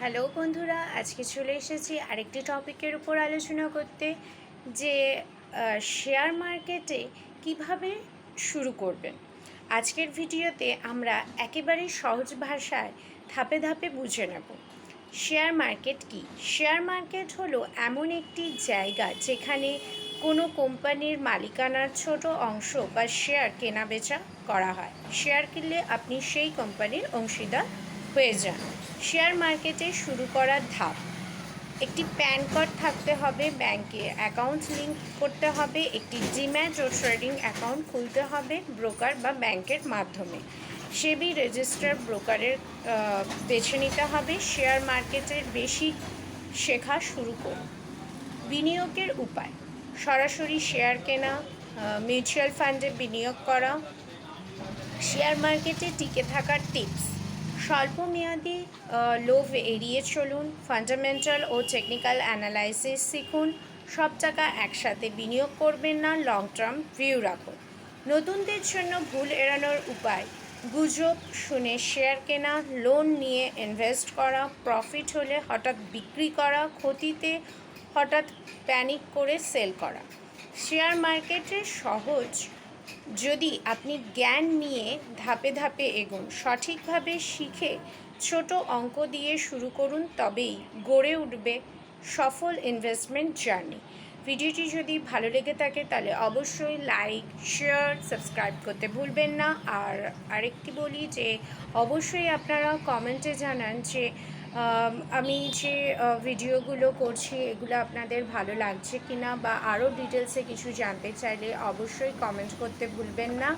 Hello বন্ধুরা, আজকে চলে এসেছি আরেকটি টপিকের উপর আলোচনা করতে যে শেয়ার মার্কেটে কিভাবে শুরু করবেন। আজকের ভিডিওতে আমরা একেবারে সহজ ভাষায় ধাপে ধাপে বুঝে নেব শেয়ার মার্কেট কি। শেয়ার মার্কেট হলো এমন একটি জায়গা যেখানে কোনো কোম্পানির মালিকানার ছোট অংশ বা শেয়ার কেনাবেচা করা হয়। শেয়ার কিনলে আপনি সেই কোম্পানির অংশীদার হয়ে যান। শেয়ার মার্কেটে শুরু করার ধাপ: একটি প্যান কার্ড থাকতে হবে, ব্যাংকে অ্যাকাউন্ট লিঙ্ক করতে হবে, একটি ডিম্যাট ও ট্রেডিং অ্যাকাউন্ট খুলতে হবে ব্রোকার বা ব্যাংকের মাধ্যমে। সেবি রেজিস্টার ব্রোকারের বেছে নিতে হবে। শেয়ার মার্কেটের বেসিক শেখা শুরু করুন। বিনিয়োগের উপায়: সরাসরি শেয়ার কেনা, মিউচুয়াল ফান্ডে বিনিয়োগ করা। শেয়ার মার্কেটে টিকে থাকার টিপস: স্বল্পমেয়াদী লোভ এড়িয়ে চলুন, ফান্ডামেন্টাল ও টেকনিক্যাল অ্যানালাইসিস শিখুন, সব টাকা একসাথে বিনিয়োগ করবেন না, লং টার্ম ভিউ রাখুন। নতুনদের জন্য ভুল এড়ানোর উপায়: গুজব শুনে শেয়ার কেনা, লোন নিয়ে ইনভেস্ট করা, প্রফিট হলে হঠাৎ বিক্রি করা, ক্ষতিতে হঠাৎ প্যানিক করে সেল করা। শেয়ার মার্কেটে সহজ যদি আপনি জ্ঞান নিয়ে ধাপে ধাপে এগোন, সঠিকভাবে শিখে ছোট অঙ্ক দিয়ে শুরু করুন, তবেই গড়ে উঠবে সফল ইনভেস্টমেন্ট জার্নি। ভিডিওটি যদি ভালো লেগে থাকে তাহলে অবশ্যই লাইক, শেয়ার, সাবস্ক্রাইব করতে ভুলবেন না। আর আরেকটি বলি যে অবশ্যই আপনারা কমেন্টে জানান যে আমি যে ভিডিওগুলো করছি এগুলো আপনাদের ভালো লাগছে কি না, বা আরও ডিটেলসে কিছু জানতে চাইলে অবশ্যই কমেন্ট করতে ভুলবেন না।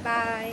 বাই।